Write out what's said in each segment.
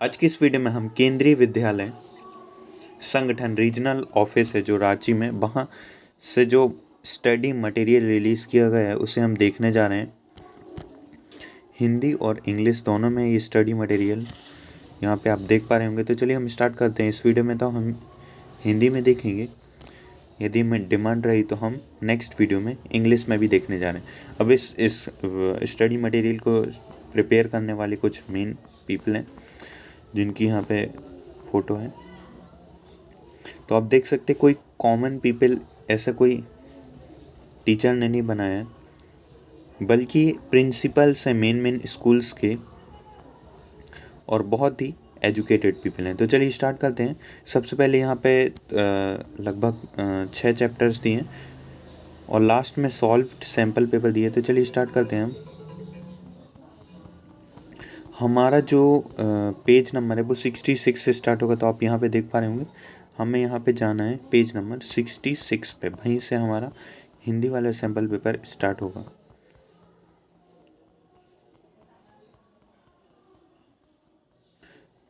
आज की इस वीडियो में हम केंद्रीय विद्यालय संगठन रीजनल ऑफिस है जो रांची में, वहाँ से जो स्टडी मटेरियल रिलीज़ किया गया है उसे हम देखने जा रहे हैं। हिंदी और इंग्लिश दोनों में ये स्टडी मटेरियल यहाँ पे आप देख पा रहे होंगे। तो चलिए हम स्टार्ट करते हैं। इस वीडियो में तो हम हिंदी में देखेंगे, यदि में डिमांड रही तो हम नेक्स्ट वीडियो में इंग्लिश में भी देखने जा रहे हैं। अब इस स्टडी मटेरियल को प्रिपेयर करने वाले कुछ मेन पीपल हैं जिनकी यहाँ पे फ़ोटो है। तो आप देख सकते हैं कोई कॉमन पीपल ऐसा कोई टीचर ने नहीं बनाया है, बल्कि प्रिंसिपल्स हैं मेन स्कूल्स के और बहुत ही एजुकेटेड पीपल हैं। तो चलिए स्टार्ट करते हैं। सबसे पहले यहाँ पे लगभग 6 चैप्टर्स दिए हैं और लास्ट में सॉल्व्ड सैम्पल पेपर दिए। तो चलिए स्टार्ट करते हैं हम। हमारा जो पेज नंबर है वो 66 से स्टार्ट होगा। तो आप यहाँ पे देख पा रहे होंगे, हमें यहाँ पे जाना है पेज नंबर 66 पे, वहीं से हमारा हिंदी वाला सैम्पल पेपर स्टार्ट होगा।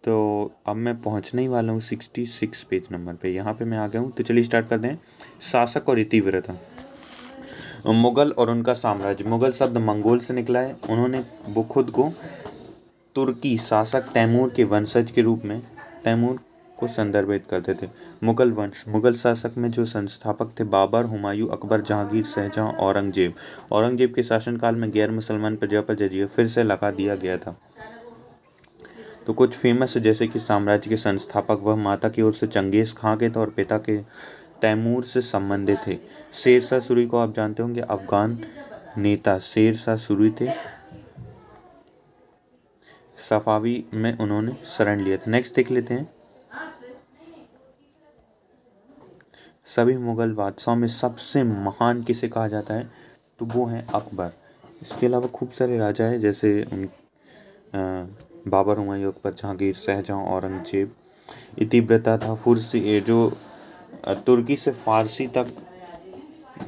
तो अब मैं पहुँचने ही वाला हूँ 66 पेज नंबर पे। यहाँ पे मैं आ गया हूँ। तो चलिए स्टार्ट करते हैं। शासक और इतिवृत्ता। मुगल और उनका साम्राज्य। मुगल शब्द मंगोल से निकला है। उन्होंने वो खुद को तुर्की शासक तैमूर के वंशज के रूप में तैमूर को संदर्भित करते थे। मुगल वंश। मुगल शासक में जो संस्थापक थे बाबर, हुमायूं, अकबर, जहांगीर, शाहजहां, औरंगजेब। औरंगजेब के शासनकाल में गैर मुसलमान प्रजा पर जजिया फिर से लगा दिया गया था। तो कुछ फेमस जैसे कि साम्राज्य के संस्थापक वह माता की ओर से चंगेज खां के थे और पिता के तैमूर से संबंधित थे। शेरशाह सूरी को आप जानते होंगे, अफगान नेता शेरशाह सूरी थे। सफावी में उन्होंने शरण लिया था। नेक्स्ट देख लेते हैं। सभी मुगल बादशाहों में सबसे महान किसे कहा जाता है, तो वो है अकबर। इसके अलावा खूब सारे राजा हैं जैसे बाबर, हुमायूं, अकबर, जहांगीर, शाहजहां, औरंगजेब। इतिवृत्ता था फुरसी जो तुर्की से फारसी तक।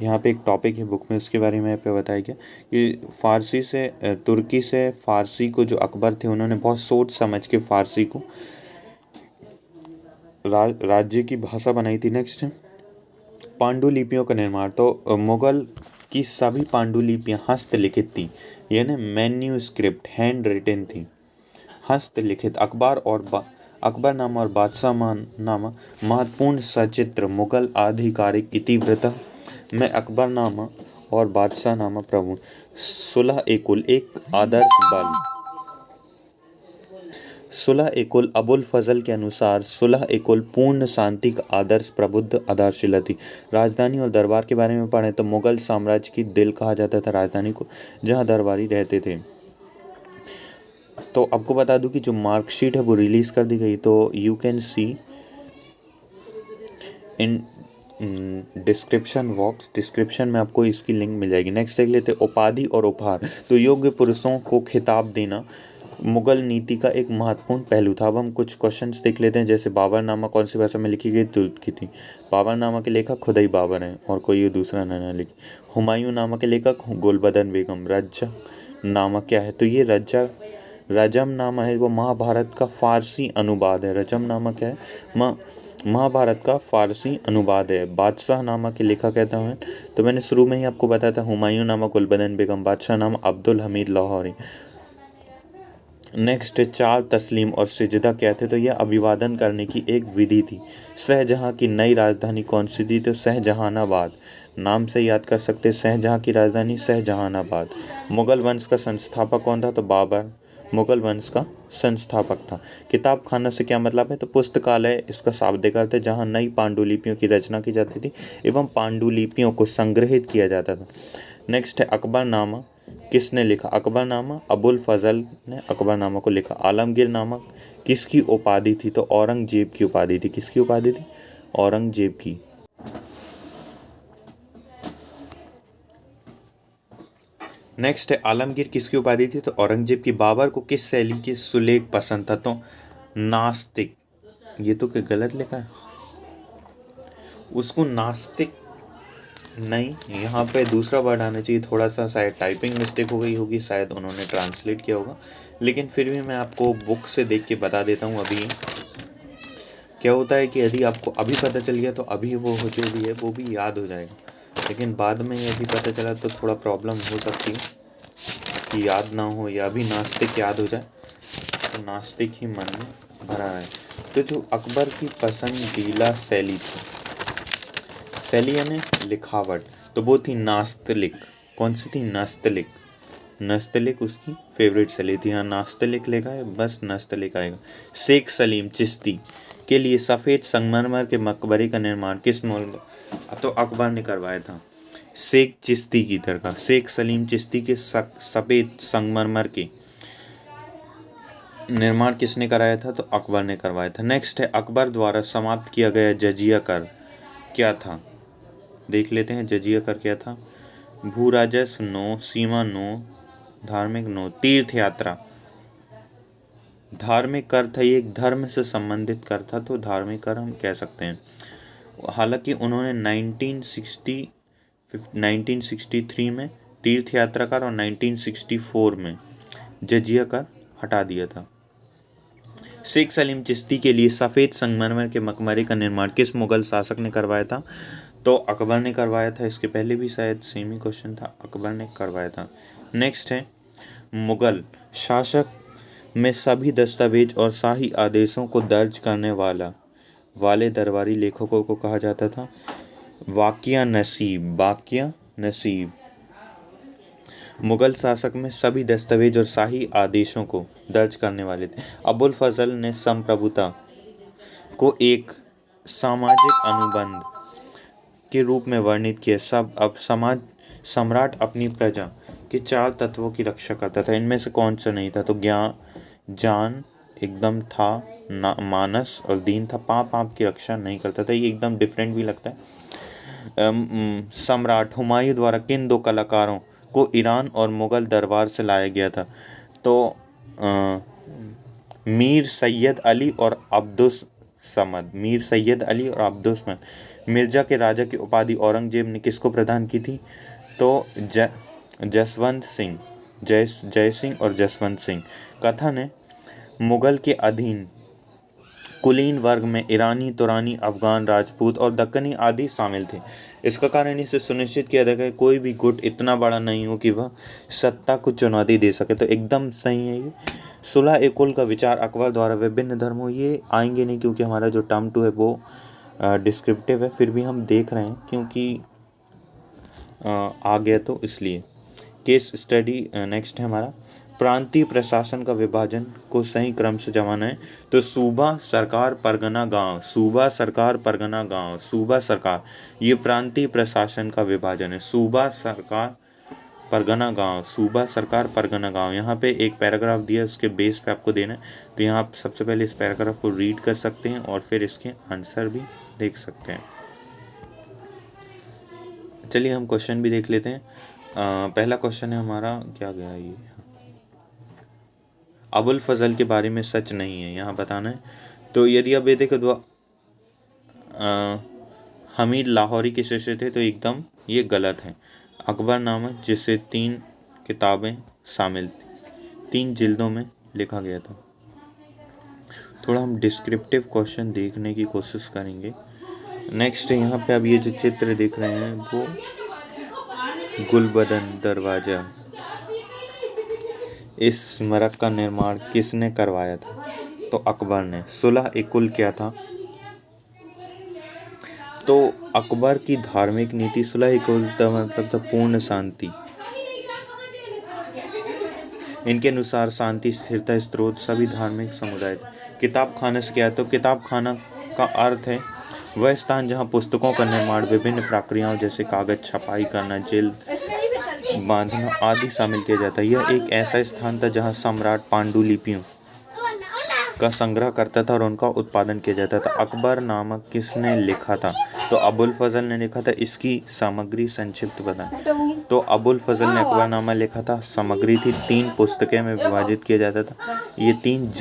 यहाँ पे एक टॉपिक है बुक में, उसके बारे में पे बताया गया कि फारसी से तुर्की से फारसी को जो अकबर थे उन्होंने बहुत सोच समझ के फारसी को राज्य की भाषा बनाई थी। नेक्स्ट है पांडुलिपियों का निर्माण। तो मुगल की सभी पांडुलिपियाँ हस्तलिखित थी, यानी मैन्यूस्क्रिप्ट हैंड रिटन थी, हस्तलिखित। अकबरनामा और बादशाहनामा महत्वपूर्ण सचित्र मुगल आधिकारिक इतिवृत्त में अकबरनामा और बादशाहनामा प्रभु। सुलह ए कुल एक आदर्श बल। सुलह ए कुल अबुल फजल के अनुसार सुलह ए कुल पूर्ण शांति का आदर्श प्रबुद्ध आधारशिला थी। राजधानी और दरबार के बारे में पढ़ें तो मुगल साम्राज्य की दिल कहा जाता था राजधानी को, जहां दरबारी रहते थे। तो आपको बता दूं कि जो मार्कशीट है वो रिलीज कर दी गई, तो you can see in description box. Description में आपको इसकी लिंक मिल जाएगी। नेक्स्ट देख लेते हैं उपाधि और उपहार। तो योग्य पुरुषों को खिताब देना मुगल नीति का एक महत्वपूर्ण पहलू था। अब हम कुछ क्वेश्चंस देख लेते हैं। जैसे बाबरनामा कौन सी भाषा में लिखी गई, तुर्क की थी। बाबरनामा के लेखक खुद ही बाबर हैं और कोई ये दूसरा ना लिखी। हुमायूं नामा के लेखक गुलबदन बेगम। रज्जा नामा क्या है, तो ये रजम नामा है, वो महाभारत का फारसी अनुवाद है। रजम नामा क्या है, महाभारत का फारसी अनुवाद है। बादशाह नामा के लेखक कहता हूँ, तो मैंने शुरू में ही आपको बताया था हुमायूं नामा गुलबदन बेगम, बादशाह नामा अब्दुल हमीद लाहौरी। नेक्स्ट चार तस्लीम और सिजदा क्या थे, तो यह अभिवादन करने की एक विधि थी। शाहजहां की नई राजधानी कौन सी थी, तो शाहजहानाबाद। नाम से याद कर सकते, शाहजहां की राजधानी शाहजहानाबाद। मुगल वंश का संस्थापक कौन था, तो बाबर मुगल वंश का संस्थापक था। किताब खाना से क्या मतलब है, तो पुस्तकालय इसका शाब्दिक अर्थ है, जहाँ नई पांडुलिपियों की रचना की जाती थी एवं पांडुलिपियों को संग्रहित किया जाता था। नेक्स्ट है अकबरनामा किसने लिखा, अकबरनामा अबुल फजल ने अकबरनामा को लिखा। आलमगीर नामा किसकी उपाधि थी, तो औरंगजेब की उपाधि थी। किसकी उपाधि थी, औरंगजेब की। नेक्स्ट है आलमगीर किसकी उपाधि थी, तो औरंगजेब की। बाबर को किस शैली के सुलेख पसंद था, तो नास्तिक। ये तो क्या गलत लिखा है, उसको नास्तिक नहीं, यहाँ पे दूसरा वर्ड आना चाहिए, थोड़ा सा शायद टाइपिंग मिस्टेक हो गई होगी, शायद उन्होंने ट्रांसलेट किया होगा, लेकिन फिर भी मैं आपको बुक से देख के बता देता हूँ। अभी क्या होता है कि यदि आपको अभी पता चल गया तो अभी वो जो भी है वो भी याद हो जाएगा, लेकिन बाद में यदि पता चला तो थोड़ा प्रॉब्लम हो सकती है कि याद ना हो, या भी नास्तिक याद हो जाए तो नास्तिक ही मन में भरा है। तो जो अकबर की पसंदीदा शैली थी, शैली यानी लिखावट, तो वो थी नास्तलिक। कौन सी थी? नस्तलिक। नस्तलिक उसकी फेवरेट शैली थी। हाँ, नास्तलिक लिखा है, बस नस्तलिक आएगा। शेख सलीम चिश्ती के लिए सफ़ेद संगमरमर के मकबरे का निर्माण किस तो अकबर ने करवाया था। शेख चिश्ती की दरगाह, शेख सलीम चिश्ती के सफ़ेद संगमरमर के निर्माण किसने कराया था? तो अकबर ने करवाया था। नेक्स्ट है, अकबर द्वारा समाप्त किया गया जजिया कर क्या था? देख लेते हैं जजिया कर क्या था। भू राजस्व नो, सीमा नो, धार्मिक नो, तीर्थ यात्रा। धार्मिक कर था, ये एक धर्म से संबंधित कर था, तो धार्मिक कर हम कह सकते हैं। हालांकि उन्होंने 1963 में तीर्थ यात्रा कर और 1964 में जजिया कर हटा दिया था। शेख सलीम चिश्ती के लिए सफ़ेद संगमरमर के मकबरे का निर्माण किस मुगल शासक ने करवाया था? तो अकबर ने करवाया था। इसके पहले भी शायद सेम ही क्वेश्चन था, अकबर ने करवाया था। नेक्स्ट है, मुगल शासक में सभी दस्तावेज और शाही आदेशों को दर्ज करने वाले दरबारी लेखकों को कहा जाता था वाकिया नसीब। वाकिया नसीब। मुगल शासक में सभी दस्तावेज और शाही आदेशों को दर्ज करने वाले थे। अबुल फजल ने संप्रभुता को एक सामाजिक अनुबंध के रूप में वर्णित किया। सब अब समाज सम्राट अपनी प्रजा के 4 तत्वों की रक्षा करता था, इनमें से कौन सा नहीं था? तो ज्ञान, जान एकदम था, मानस और दीन था। पाप आप की रक्षा नहीं करता था। ये एकदम डिफरेंट भी लगता है। सम्राट हुमायूं द्वारा किन 2 कलाकारों को ईरान और मुगल दरबार से लाया गया था? तो मीर सैयद अली और अब्दुस समद। मीर सैयद अली और अब्दुस समद। मिर्जा के राजा की उपाधि औरंगजेब ने किसको प्रदान की थी? तो जसवंत सिंह, जय सिंह और जसवंत सिंह। कथन है, मुगल के अधीन कुलीन वर्ग में ईरानी, तुरानी, अफगान, राजपूत और दक्कनी आदि शामिल थे। इसका कारण इसे सुनिश्चित किया गया कि कोई भी गुट इतना बड़ा नहीं हो कि वह सत्ता को चुनौती दे सके। तो एकदम सही है ये। सुलह ए कुल का विचार अकबर द्वारा विभिन्न धर्मों, ये आएंगे नहीं क्योंकि हमारा जो टर्म 2 है वो डिस्क्रिप्टिव है, फिर भी हम देख रहे हैं क्योंकि आ गया तो इसलिए। केस स्टडी नेक्स्ट है हमारा, प्रांतीय प्रशासन का विभाजन को सही क्रम से जमाना है। तो सूबा, सरकार, परगना, गांव। सूबा, सरकार, परगना, गांव। सूबा, सरकार, ये प्रांतीय प्रशासन का विभाजन है। सूबा, सरकार, परगना, गांव। सूबा, सरकार, परगना, गांव। यहाँ पे एक पैराग्राफ दिया है, उसके बेस पे आपको देना है। तो यहाँ आप सबसे पहले इस पैराग्राफ को रीड कर सकते हैं और फिर इसके आंसर भी देख सकते हैं। चलिए हम क्वेश्चन भी देख लेते हैं। पहला क्वेश्चन है हमारा, क्या गया ये, अबुल फजल के बारे में सच नहीं है, यहाँ बताना है। तो यदि अब ये देखो तो हमीद लाहौरी के शिष्य थे, तो एकदम ये गलत है। अकबरनामा, जिसे 3 किताबें शामिल थी, 3 जिल्दों में लिखा गया था। थोड़ा हम डिस्क्रिप्टिव क्वेश्चन देखने की कोशिश करेंगे। नेक्स्ट यहाँ पे अब ये जो चित्र देख रहे हैं वो गुलबदन दरवाजा, इस स्मारक का निर्माण किसने करवाया था? तो अकबर ने। सुलह ए कुल क्या था? तो अकबर की धार्मिक नीति, सुलह ए कुल का मतलब था पूर्ण शांति। इनके अनुसार शांति, स्थिरता, स्रोत सभी धार्मिक समुदाय थे। किताब खाना से क्या है? तो किताब खाना का अर्थ है वह स्थान जहाँ पुस्तकों का निर्माण, विभिन्न प्रक्रियाओं जैसे कागज छपाई करना, जिल्द बांधना आदि शामिल किया जाता है। यह एक ऐसा स्थान था जहाँ सम्राट पांडुलिपियों का संग्रह करता था और उनका उत्पादन किया जाता था। अकबर नामक किसने लिखा था? तो अबुल फजल ने लिखा था। इसकी सामग्री संक्षिप्त बताएं। तो अबुल फजल ने अकबरनामा लिखा था। सामग्री थी 3 पुस्तकें में विभाजित किया जाता था। ये 3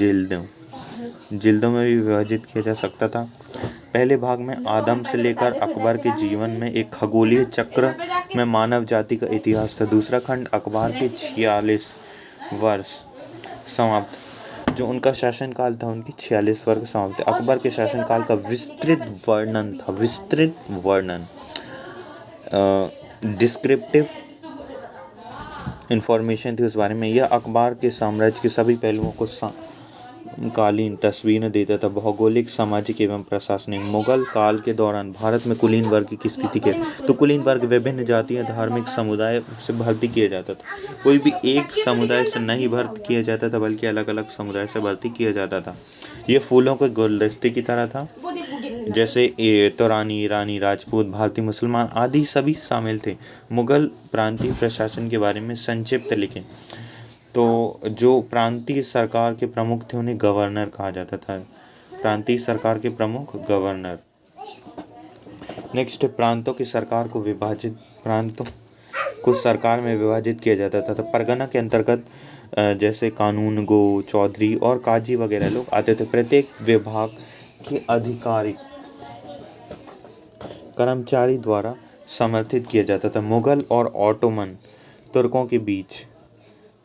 जिल्दों में भी विभाजित किया जा सकता था। पहले भाग में आदम से लेकर अकबर के जीवन में एक खगोलीय चक्र में मानव जाति का इतिहास था। दूसरा खंड अकबर के 46 वर्ष समाप्त, जो उनका शासनकाल था, उनकी 46 वर्ष समाप्त। अकबर के शासनकाल का विस्तृत वर्णन था, विस्तृत वर्णन, डिस्क्रिप्टिव इंफॉर्मेशन थी उस बारे में। यह अकबर के साम्राज्य के सभी पहलुओं को कालीन तस्वीरें देता था, भौगोलिक, सामाजिक एवं प्रशासनिक। मुगल काल के दौरान भारत में कुलीन वर्ग की स्थिति के तो कुलीन वर्ग विभिन्न जातीय धार्मिक समुदाय से भर्ती किया जाता था। कोई भी एक समुदाय से नहीं भर्ती किया जाता था, बल्कि अलग अलग समुदाय से भर्ती किया जाता था। ये फूलों के गुलदस्ते की तरह था, जैसे तुरानी, ईरानी, राजपूत, भारतीय, मुसलमान आदि सभी शामिल थे। मुगल प्रांतीय प्रशासन के बारे में संक्षिप्त लिखें तो जो प्रांतीय सरकार के प्रमुख थे उन्हें गवर्नर कहा जाता था। प्रांतीय सरकार के प्रमुख गवर्नर। नेक्स्ट, प्रांतों की सरकार को प्रांतों को सरकार में विभाजित किया जाता था। तो परगना के अंतर्गत जैसे कानून गो, चौधरी और काजी वगैरह लोग आते थे। प्रत्येक विभाग के आधिकारिक कर्मचारी द्वारा समर्थित किया जाता था। मुगल और ऑटोमन तुर्कों के बीच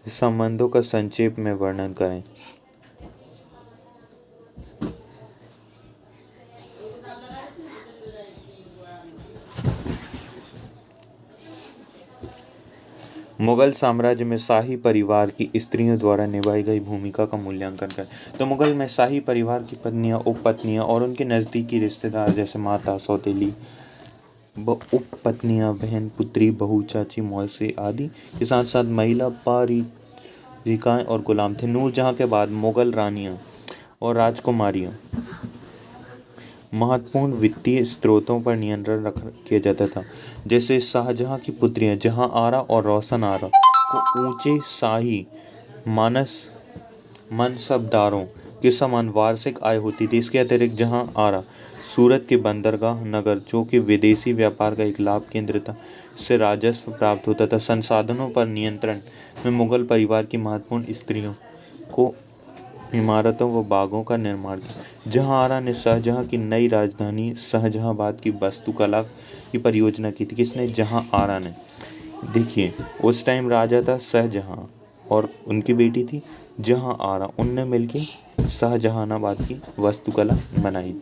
संबंधों का संक्षेप में वर्णन करें। मुगल साम्राज्य में शाही परिवार की स्त्रियों द्वारा निभाई गई भूमिका का मूल्यांकन करें। तो मुगल में शाही परिवार की पत्नियां, उपपत्नियां और उनके नज़दीकी रिश्तेदार जैसे माता, सौतेली, उपपत्नियां, बहन, पुत्री, बहू, चाची, मौसी आदि के साथ साथ महिला परिचारिकाएं और गुलाम थे। नूरजहां के बाद मुगल रानियां और राजकुमारियों महत्वपूर्ण वित्तीय स्रोतों पर नियंत्रण किया जाता था। जैसे शाहजहां की पुत्रियां जहां आरा और रोशन आरा को ऊंचे शाही मनसबदारों के समान वार्षिक आय होती थी। इसके अतिरिक्त जहां आरा सूरत के बंदरगाह नगर, जो कि विदेशी व्यापार का एक लाभ केंद्र था, से राजस्व प्राप्त होता था। संसाधनों पर नियंत्रण में मुगल परिवार की महत्वपूर्ण स्त्रियों को इमारतों व बागों का निर्माण किया। जहांआरा ने शाहजहां की नई राजधानी शाहजहांबाद की वास्तुकला की परियोजना की थी। किसने? जहांआरा ने। देखिए, उस टाइम राजा था शाहजहां और उनकी बेटी थी जहांआरा। उनने मिलकर शाहजहानाबाद की वास्तुकला बनाई।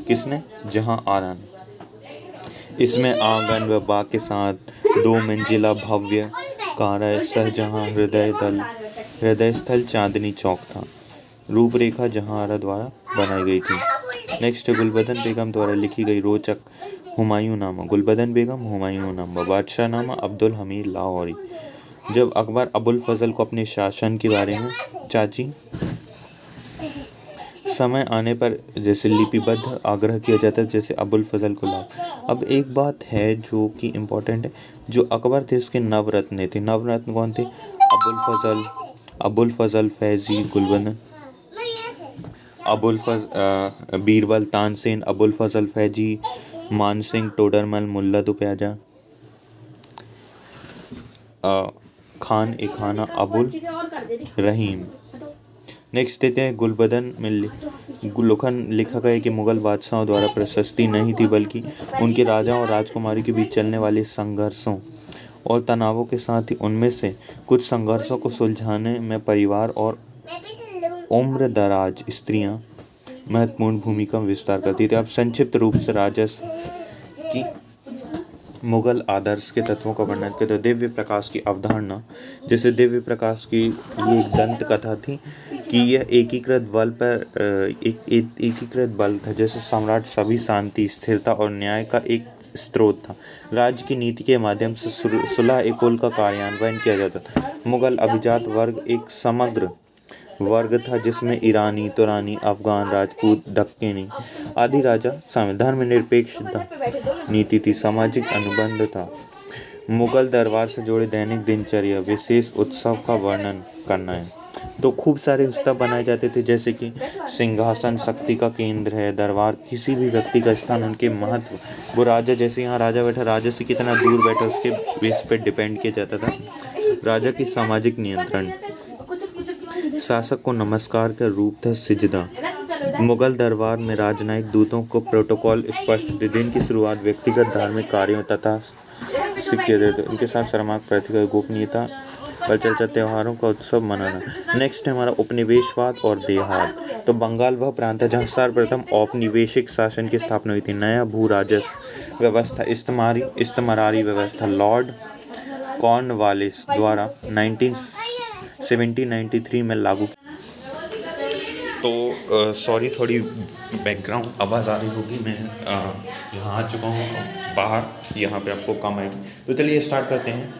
किसने? जहांआरा ने। इसमें आंगन व बाग के साथ 2 मंजिला भव्य कार्य शाहजहां हृदय स्थल चांदनी चौक था। रूपरेखा जहांआरा द्वारा बनाई गई थी। नेक्स्ट, गुलबदन बेगम द्वारा लिखी गई रोचक हुमायूंनामा। गुलबदन बेगम हुमायूंनामा। बादशाहनामा अब्दुल हमीद लाहौरी। जब अकबर अबुल फजल को अपने शासन के बारे में चाची समय आने पर जैसे लिपिबद्ध आग्रह किया जाता है, जैसे अबुल फजल को ला। अब एक बात है जो कि इम्पोर्टेंट है, जो अकबर थे उसके नवरत्न थे। नवरत्न कौन थे? अबुल फजल फैजी, गुलबदन, बीरबल, तानसेन, अबुल फजल फैजी, मानसिंह टोडरमल, मुल्ला दो प्याजा, खान ए खाना, अबुल रहीम। नेक्स्ट देते हैं गुलबदन में लिखा गया कि मुगल बादशाहों द्वारा प्रशस्ति नहीं थी, बल्कि उनके राजा और राजकुमारी के बीच चलने वाले संघर्षों और तनावों के साथ ही उनमें से कुछ संघर्षों को सुलझाने में परिवार और उम्रदराज स्त्रियां महत्वपूर्ण भूमिका विस्तार करती थी। अब संक्षिप्त रूप से राजस्व की मुगल आदर्श के तत्वों का वर्णन करते हैं। दिव्य प्रकाश की अवधारणा, जैसे दिव्य प्रकाश की ये एक दंत कथा थी कि यह एकीकृत बल था। जैसे सम्राट सभी शांति, स्थिरता और न्याय का एक स्रोत था। राज्य की नीति के माध्यम से सुलह ए कुल का कार्यान्वयन किया जाता था। मुगल अभिजात वर्ग एक समग्र वर्ग था, जिसमें ईरानी, तुरानी, अफगान, राजपूत, दक्कनी आदि राजा शामिल। धर्मनिरपेक्ष नीति थी। सामाजिक अनुबंध था। मुगल दरबार से जुड़े दैनिक दिनचर्या, विशेष उत्सव का वर्णन करना है। तो खूब सारे उत्सव बनाए जाते थे, जैसे कि सिंहासन शक्ति का केंद्र है। दरबार किसी भी व्यक्ति का स्थान, उनके महत्व, वो राजा जैसे यहाँ राजा बैठा, राजा से कितना दूर बैठा उसके बेस पे डिपेंड किया जाता था। राजा की सामाजिक नियंत्रण, शासक को नमस्कार का रूप था सिजदा। मुगल दरबार में राजनयिक दूतों को प्रोटोकॉल स्पष्ट थे। दिन की शुरुआत व्यक्तिगत धार्मिक कार्यों तथा किए देते, उनके साथ शर्माक प्रतीक गोपनीयता पर चर्चा, त्योहारों का उत्सव मनाना। नेक्स्ट है हमारा उपनिवेशवाद और देहात। तो बंगाल वह प्रांत है जहाँ सर्वप्रथम औपनिवेशिक शासन की स्थापना हुई थी। नया भू राजस्व व्यवस्था इस्तमारी व्यवस्था लॉर्ड कॉर्नवालिस द्वारा 1793 में लागू। तो सॉरी, थोड़ी बैकग्राउंड आवाज़ आ रही होगी, मैं यहाँ आ चुका हूँ बाहर, यहाँ पे आपको कम आएगी। तो चलिए स्टार्ट करते हैं।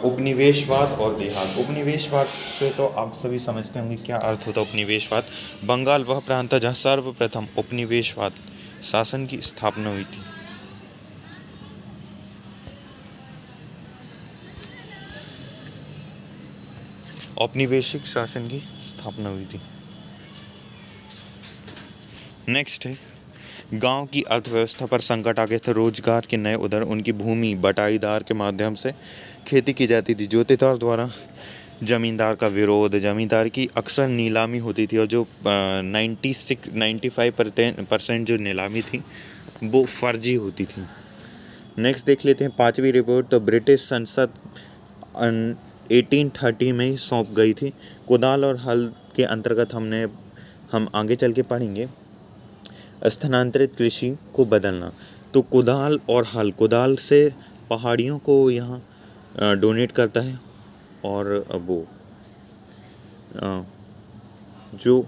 उपनिवेशवाद और देहात। उपनिवेशवाद से तो आप सभी समझते होंगे क्या अर्थ होता है उपनिवेशवाद। बंगाल वह प्रांत है जहाँ सर्वप्रथम उपनिवेशवाद शासन की स्थापना हुई थी। औपनिवेशिक शासन की स्थापना हुई थी। नेक्स्ट है गांव की अर्थव्यवस्था पर संकट आ गया था। रोजगार के नए उधर उनकी भूमि बटाईदार के माध्यम से खेती की जाती थी। जोतेदार द्वारा जमींदार का विरोध, जमींदार की अक्सर नीलामी होती थी, और जो 95% जो नीलामी थी वो फर्जी होती थी। नेक्स्ट देख लेते हैं पांचवी रिपोर्ट। तो ब्रिटिश संसद 1830 में ही सौंप गई थी। कुदाल और हल के अंतर्गत हम आगे चल के पढ़ेंगे स्थानांतरित कृषि को बदलना। तो कुदाल और हल, कुदाल से पहाड़ियों को यहाँ डोनेट करता है, और वो जो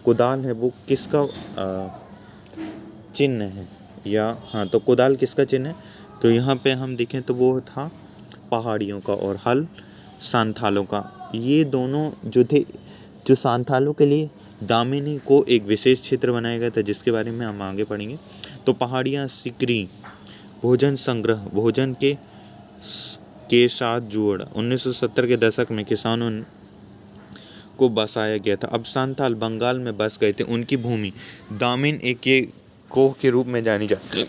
कुदाल है वो किसका चिन्ह है, या हाँ, तो कुदाल किसका चिन्ह है, तो यहाँ पे हम देखें तो वो था पहाड़ियों का, और हल सांथालों का। ये दोनों जो थे, जो सांथालों के लिए दामिनी को एक विशेष क्षेत्र बनाया गया था, जिसके बारे में हम आगे पढ़ेंगे। तो पहाड़ियाँ सिकरी भोजन संग्रह, भोजन के साथ जोड़ 1970 के दशक में किसानों को बसाया गया था। अब सांथाल बंगाल में बस गए थे। उनकी भूमि दामिन एक कोह के रूप में जानी जाती है।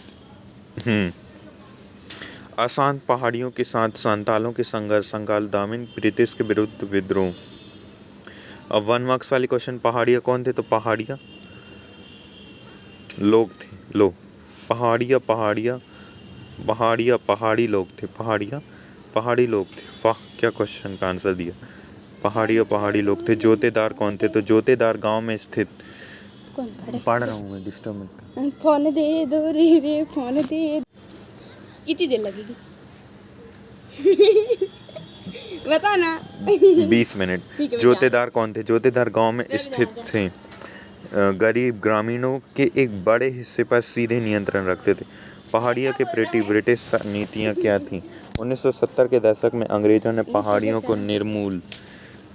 अशांत पहाड़ियों के साथ सांतालों के संघर्ष, संगाल दामिन ब्रिटिश के विरुद्ध विद्रोह। अब 1 मार्क्स वाली क्वेश्चन, पहाड़िया कौन थे, तो पहाड़िया लोग थे। लो, पहाड़ी लोग थे। पहाड़ी लोग थे। वाह, क्या क्वेश्चन का आंसर दिया। पहाड़ी लोग थे। जोतेदार कौन थे, तो जोतेदार गांव में स्थित। पढ़ रहा हूँ मैं, डिस्टर्ब मत कर। फोन दे दो रे फोन दे। कितनी देर लगेगी बता ना। 20 मिनट। जोतेदार कौन थे, जोतेदार गांव में स्थित थे। गरीब ग्रामीणों के एक बड़े हिस्से पर सीधे नियंत्रण रखते थे। पहाड़ियों के प्रति ब्रिटिश नीतियां क्या थीं। 1970 के दशक में अंग्रेजों ने पहाड़ियों को निर्मूल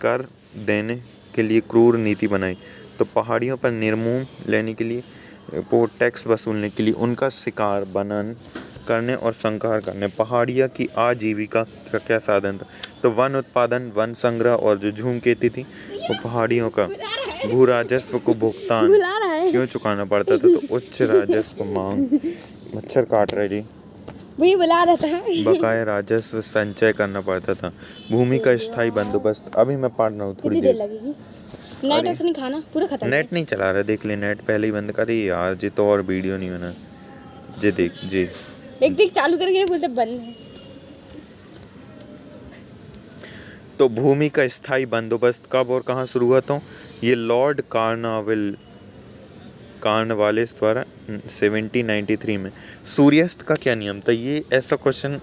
कर देने के लिए क्रूर नीति बनाई। तो पहाड़ियों पर निर्मूल लेने के लिए, वो टैक्स वसूलने के लिए, उनका शिकार बनन करने और संहार करने। पहाड़िया की आजीविका का क्या साधन था, तो वन उत्पादन, वन संग्रह, और जो झूम खेती थी वो पहाड़ियों का भू राजस्व को भुगतान क्यों चुकाना पड़ता था, तो उच्च राजस्व मांग। मच्छर काट रहे जी। वही बुला रहा था। बकाया राजस्व संचय करना पड़ता था। भूमि का स्थायी बंदोबस्त। अभी मैं पढ़ रहा हूँ, थोड़ी देर लगेगी। नेट ऐसे नहीं खाना, पूरा खत्म। नेट नहीं चला रहा, देख ले, नेट पहले ही बंद कर यार जी, तो और वीडियो नहीं बना जी। देख जी, देख चालू करके बोलते बंद है। तो भूमि का स्थायी बंदोबस्त कब और कहाँ शुरू हुआ, तो ये लॉर्ड कॉर्नवालिस द्वारा 1793 में। सूर्यास्त का क्या नियम था, ये ऐसा क्वेश्चन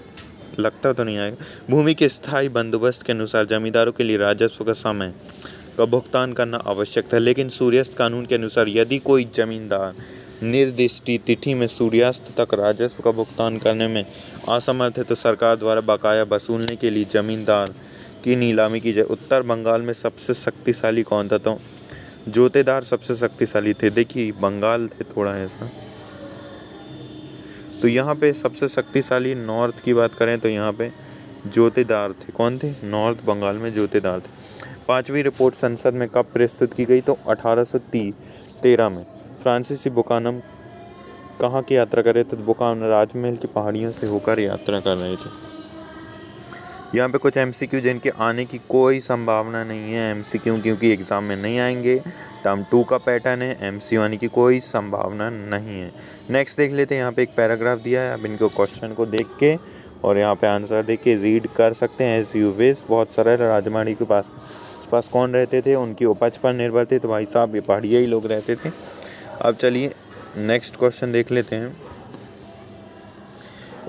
लगता तो नहीं आएगा। भूमि के स्थायी बंदोबस्त के अनुसार जमींदारों के लिए राजस्व का समय का भुगतान करना आवश्यक था, लेकिन सूर्यास्त कानून के अनुसार यदि कोई जमींदार निर्दिष्ट तिथि में सूर्यास्त तक राजस्व का भुगतान करने में असमर्थ है, तो सरकार द्वारा बकाया वसूलने के लिए जमींदार की नीलामी की जाए। उत्तर बंगाल में सबसे शक्तिशाली कौन था, तो जोतेदार सबसे शक्तिशाली थे। देखिए, बंगाल थे थोड़ा ऐसा, तो यहाँ पे सबसे शक्तिशाली नॉर्थ की बात करें तो यहाँ पे जोतेदार थे। कौन थे, नॉर्थ बंगाल में जोतेदार थे। पांचवी रिपोर्ट संसद में कब प्रस्तुत की गई, तो 1813 में। फ्रांसीसी बुकानम कहाँ की यात्रा कर रहे थे, तो बुकानम राजमहल की पहाड़ियों से होकर यात्रा कर रहे थे। यहाँ पे कुछ एमसीक्यू जिनके आने की कोई संभावना नहीं है, एमसीक्यू क्योंकि एग्ज़ाम में नहीं आएंगे। टर्म 2 का पैटर्न है, एमसीक्यू आने की कोई संभावना नहीं है। नेक्स्ट देख लेते हैं, यहाँ पे एक पैराग्राफ दिया है, अब इनको क्वेश्चन को देख के और यहाँ पे आंसर देख के रीड कर सकते हैं एज यू विश। बहुत सरल। राजमाड़ी के पास कौन रहते थे, उनकी उपज पर निर्भर थे, तो भाई साहब ये पहाड़िया ही लोग रहते थे। अब चलिए नेक्स्ट क्वेश्चन देख लेते हैं।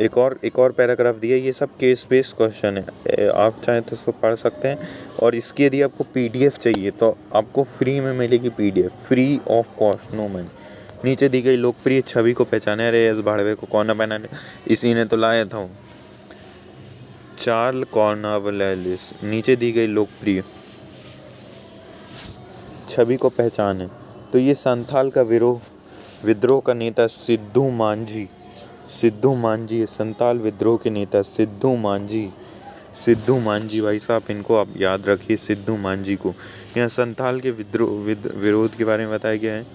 एक और पैराग्राफ दिया, ये सब केस बेस्ड क्वेश्चन है, आप चाहें तो इसको पढ़ सकते हैं। और इसकी यदि आपको पीडीएफ चाहिए तो आपको फ्री में मिलेगी PDF, free of cost, no money. नीचे दी गई लोकप्रिय छवि को पहचाने। अरे इस भाड़वे को कौन ना इसी ने तो लाया था, चार्ल कॉर्नवालिस। नीचे दी गई लोकप्रिय छवि को पहचाने, तो ये संथाल का विद्रोह का नेता सिद्धू मांझी, संताल विद्रोह के नेता सिद्धू मांझी भाई साहब, इनको आप याद रखिए, सिद्धू मांझी को। यहाँ संथाल के विरोध के बारे में बताया गया है।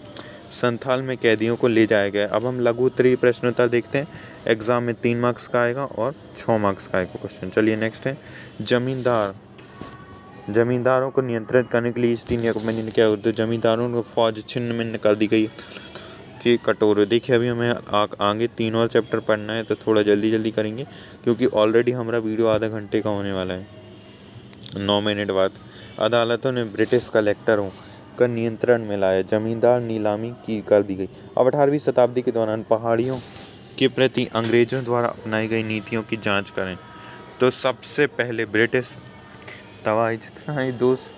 संथाल में कैदियों को ले जाया गया। अब हम लघु उत्तरीय प्रश्नोत्तर देखते हैं। एग्जाम में 3 मार्क्स का आएगा और 6 मार्क्स का आएगा क्वेश्चन। चलिए नेक्स्ट है, जमींदारों को नियंत्रित करने के लिए ईस्ट इंडिया कंपनी ने क्या, तो जमींदारों को फौज छिन्न भिन्न कर दी गई कि कटोरे। देखिए अभी हमें आगे 3 और चैप्टर पढ़ना है, तो थोड़ा जल्दी करेंगे क्योंकि ऑलरेडी हमारा वीडियो आधा घंटे का होने वाला है। 9 मिनट बाद अदालतों ने ब्रिटिश कलेक्टरों का नियंत्रण में लाया, जमींदार नीलामी की कर दी गई। अब 18वीं शताब्दी के दौरान पहाड़ियों के प्रति अंग्रेजों द्वारा अपनाई गई नीतियों की जांच करें, तो सबसे पहले ब्रिटिश तबाही जितना ही दोस्त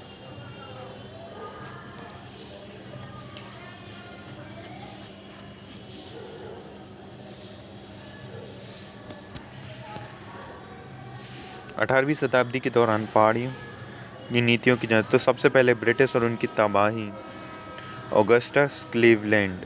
18वीं शताब्दी के दौरान पहाड़ियों की नीतियों की जांच, तो सबसे पहले ब्रिटिश और उनकी तबाही। Augustus Cleveland